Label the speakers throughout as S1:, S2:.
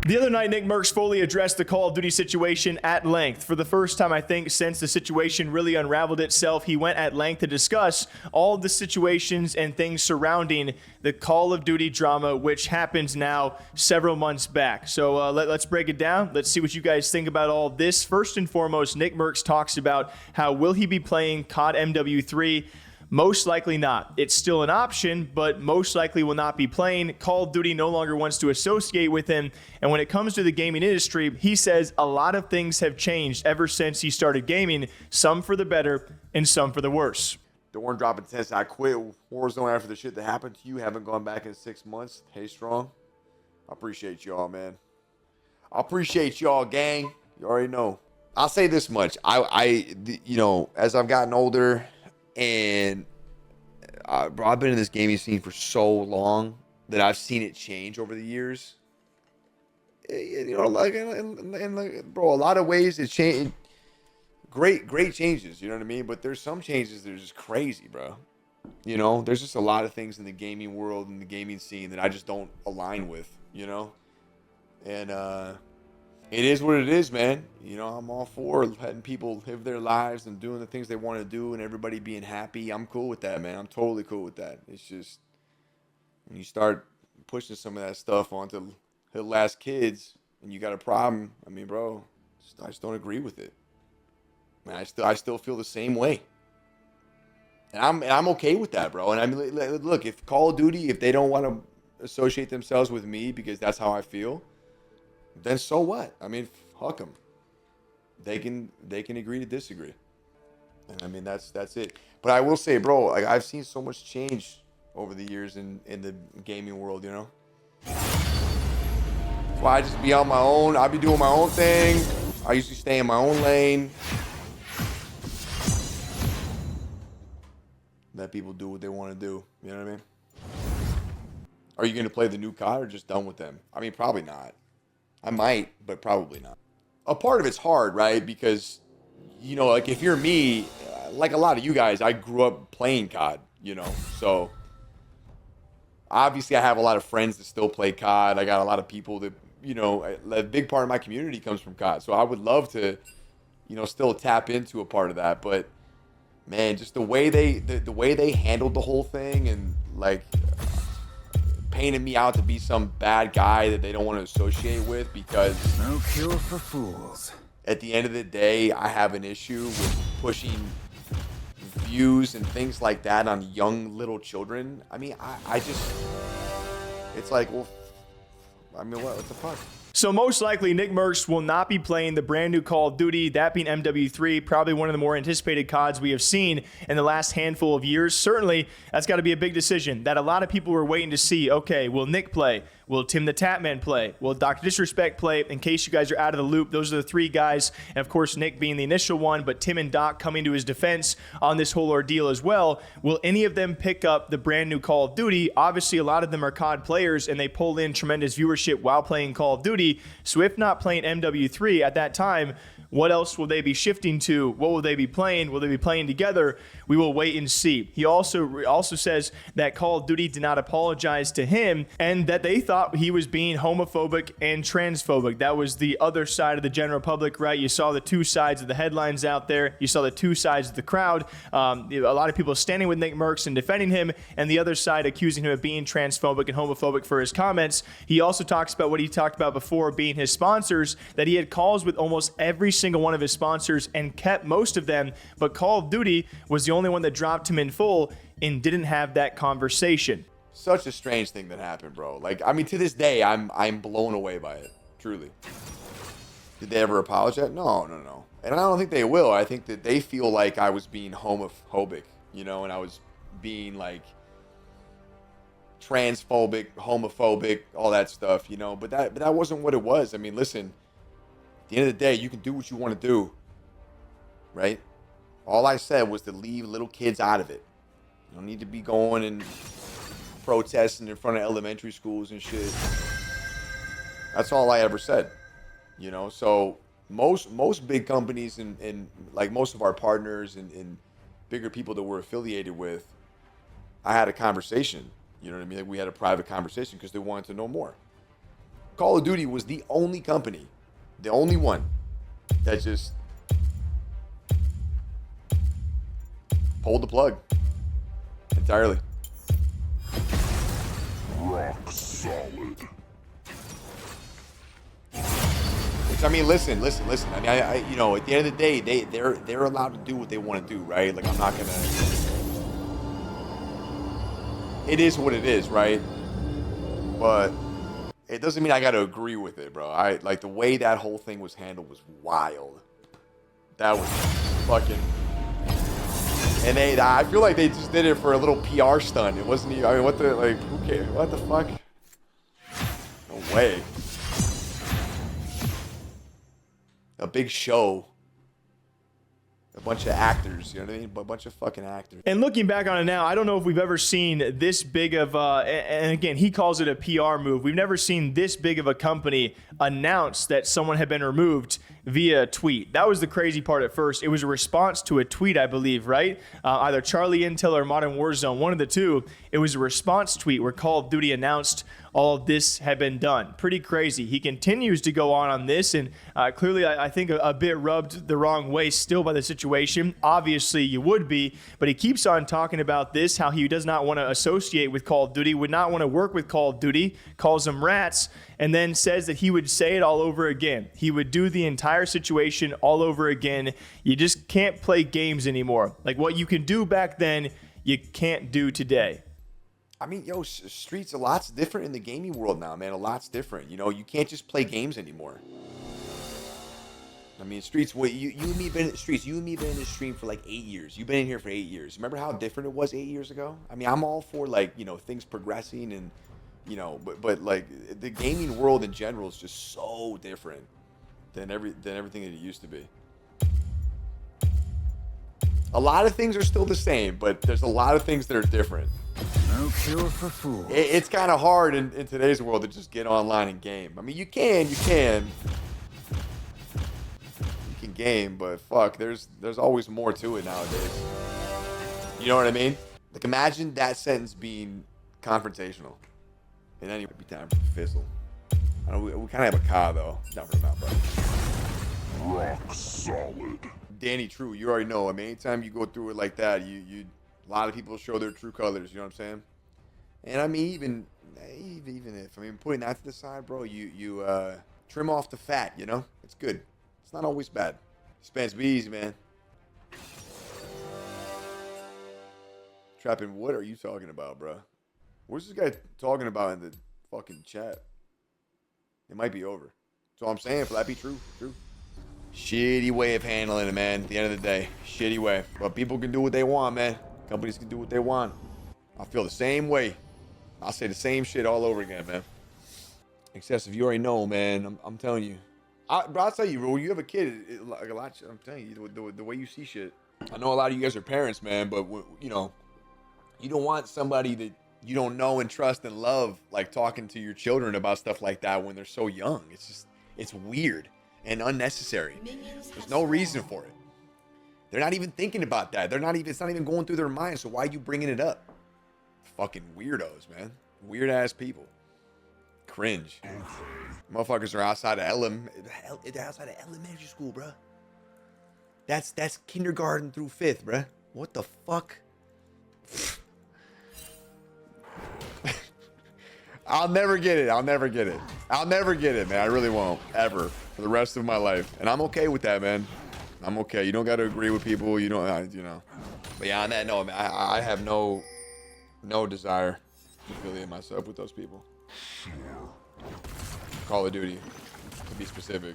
S1: The other night, Nickmercs fully addressed the Call of Duty situation at length. For the first time, I think, since the situation really unraveled itself, he went at length to discuss all of the situations and things surrounding the Call of Duty drama, which happens now several months back. So let's break it down. Let's see what you guys think about all of this. First and foremost, Nickmercs talks about how will he be playing COD MW3? Most likely not. It's still an option, but most likely will not be playing. Call of Duty no longer wants to associate with him. And when it comes to the gaming industry, he says a lot of things have changed ever since he started gaming, some for the better and some for the worse.
S2: Dorn dropping 10. I quit Warzone after the shit that happened to you. Haven't gone back in 6 months. Hey, strong. I appreciate y'all, man. I appreciate y'all, gang. You already know. I'll say this much. You know, as I've gotten older, and bro, I've been in this gaming scene for so long that I've seen it change over the years. You know, like, bro, a lot of ways it changed. Great changes, you know what I mean? But there's some changes that are just crazy, bro. You know, there's just a lot of things in the gaming world and the gaming scene that I just don't align with, you know? And it is what it is, man. You know, I'm all for letting people live their lives and doing the things they want to do and everybody being happy. I'm cool with that, man. I'm totally cool with that. It's just when you start pushing some of that stuff onto little ass kids and you got a problem, I mean, bro, I just don't agree with it. Man, I still feel the same way. And I'm okay with that, bro. And I mean, look, if Call of Duty, if they don't want to associate themselves with me because that's how I feel, then so what? I mean, fuck them. They can agree to disagree. And I mean, that's it. But I will say, bro, like I've seen so much change over the years in the gaming world, you know? That's why I just be on my own. I be doing my own thing. I usually stay in my own lane. Let people do what they want to do. You know what I mean? Are you going to play the new COD or just done with them? I mean, probably not. I might, but probably not. A part of it's hard, right? Because, you know, like if you're me, like a lot of you guys, I grew up playing COD, you know? So, obviously I have a lot of friends that still play COD. I got a lot of people that, you know, a big part of my community comes from COD. So I would love to, you know, still tap into a part of that. But, man, just the way they handled the whole thing and, like, painted me out to be some bad guy that they don't want to associate with because
S3: no cure for fools.
S2: At the end of the day, I have an issue with pushing views and things like that on young little children. I mean, I just, it's like, well, I mean, what the fuck?
S1: So most likely, Nickmercs will not be playing the brand new Call of Duty, that being MW3, probably one of the more anticipated CODs we have seen in the last handful of years. Certainly, that's got to be a big decision that a lot of people were waiting to see. Okay, will Nick play? Will Tim the Tatman play? Will Dr. Disrespect play? In case you guys are out of the loop, those are the three guys. And of course, Nick being the initial one, but Tim and Doc coming to his defense on this whole ordeal as well. Will any of them pick up the brand new Call of Duty? Obviously, a lot of them are COD players and they pull in tremendous viewership while playing Call of Duty. So if not playing MW3 at that time, what else will they be shifting to? What will they be playing? Will they be playing together? We will wait and see. He also says that Call of Duty did not apologize to him and that they thought he was being homophobic and transphobic. That was the other side of the general public, right? You saw the two sides of the headlines out there. You saw the two sides of the crowd. A lot of people standing with Nickmercs and defending him, and the other side accusing him of being transphobic and homophobic for his comments. He also talks about what he talked about before, being his sponsors, that he had calls with almost every single one of his sponsors and kept most of them, but Call of Duty was the only one that dropped him in full and didn't have that conversation.
S2: Such a strange thing that happened, bro. Like, I mean, to this day, I'm blown away by it, truly. Did they ever apologize? No. And I don't think they will. I think that they feel like I was being homophobic, you know, and I was being like transphobic, homophobic, all that stuff, you know, but that wasn't what it was. I mean, listen, at the end of the day, you can do what you want to do, right? All I said was to leave little kids out of it. You don't need to be going and protesting in front of elementary schools and shit. That's all I ever said, you know? So most big companies and like most of our partners and bigger people that we're affiliated with, I had a conversation, you know what I mean? Like we had a private conversation because they wanted to know more. Call of Duty was the only company, the only one that just pulled the plug entirely.
S4: Rock solid.
S2: Which, I mean, listen. I mean, I you know, at the end of the day, they're allowed to do what they want to do, right? Like, I'm not gonna. It is what it is, right? But it doesn't mean I got to agree with it, bro. Like, the way that whole thing was handled was wild. That was fucking. And I feel like they just did it for a little PR stunt. It wasn't even. I mean, what the, like, who cares? What the fuck? No way. A big show. A bunch of actors, you know what I mean? A bunch of fucking actors.
S1: And looking back on it now, I don't know if we've ever seen this big of and again, he calls it a PR move. We've never seen this big of a company announce that someone had been removed via tweet. That was the crazy part at first. It was a response to a tweet, I believe, right? Either Charlie Intel or Modern Warzone, one of the two. It was a response tweet where Call of Duty announced all of this had been done. Pretty crazy. He continues to go on this, and clearly I think a bit rubbed the wrong way still by the situation. Obviously you would be, but he keeps on talking about this, how he does not want to associate with Call of Duty, would not want to work with Call of Duty, calls them rats, and then says that he would say it all over again. He would do the entire situation all over again. You just can't play games anymore. Like, what you can do back then, you can't do today.
S2: I mean, yo, Streets, a lot's different in the gaming world now, man. A lot's different. You know, you can't just play games anymore. I mean, Streets, you and me been in this stream for like 8 years. You've been in here for 8 years. Remember how different it was 8 years ago? I mean, I'm all for, like, you know, things progressing and, you know, but like the gaming world in general is just so different than everything that it used to be. A lot of things are still the same, but there's a lot of things that are different.
S3: No cure for fools.
S2: It's kind of hard in today's world to just get online and game. I mean, you can game, but fuck, there's always more to it nowadays. You know what I mean? Like, imagine that sentence being confrontational. And then it would be time for fizzle. I know we kind of have a COD though. Not for not, bro.
S4: Rock solid.
S2: Danny, true. You already know. I mean, anytime you go through it like that, a lot of people show their true colors. You know what I'm saying? And I mean, even if, I mean, putting that to the side, bro, you trim off the fat. You know, it's good. It's not always bad. Spence, be easy, man. Trapping, what are you talking about, bro? What's this guy talking about in the fucking chat? It might be over. So I'm saying, if that be true. Shitty way of handling it, man. At the end of the day, shitty way. But people can do what they want, man. Companies can do what they want. I feel the same way. I'll say the same shit all over again, man. Excessive, you already know, man. I'm telling you. Bro, I'll tell you, bro, when you have a kid, like a lot. I'm telling you, the way you see shit. I know a lot of you guys are parents, man, but you know, you don't want somebody that you don't know and trust and love, like, talking to your children about stuff like that when they're so young. It's weird and unnecessary. There's no reason for it. They're not even thinking about that. It's not even going through their mind. So why are you bringing it up? Fucking weirdos, man. Weird ass people. Cringe. Motherfuckers are outside of elementary school, bro. That's kindergarten through 5th, bro. What the fuck? I'll never get it, man. I really won't, ever, for the rest of my life. And I'm okay with that, man. I'm okay. You don't got to agree with people. You don't, you know. But yeah, on that note, man, I have no desire to affiliate myself with those people. Call of Duty, to be specific.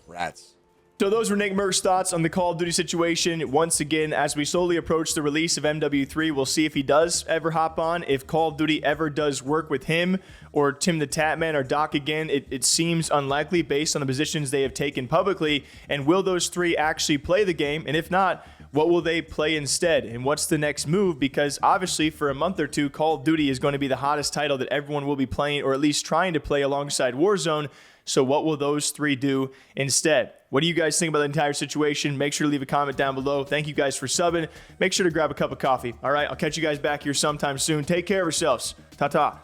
S2: Rats.
S1: So those were Nickmercs' thoughts on the Call of Duty situation. Once again, as we slowly approach the release of MW3, we'll see if he does ever hop on, if Call of Duty ever does work with him or Tim the Tatman or Doc again. It seems unlikely based on the positions they have taken publicly. And will those three actually play the game? And if not, what will they play instead? And what's the next move? Because obviously for a month or two, Call of Duty is going to be the hottest title that everyone will be playing, or at least trying to play alongside Warzone. So what will those three do instead? What do you guys think about the entire situation? Make sure to leave a comment down below. Thank you guys for subbing. Make sure to grab a cup of coffee. All right, I'll catch you guys back here sometime soon. Take care of yourselves. Ta-ta.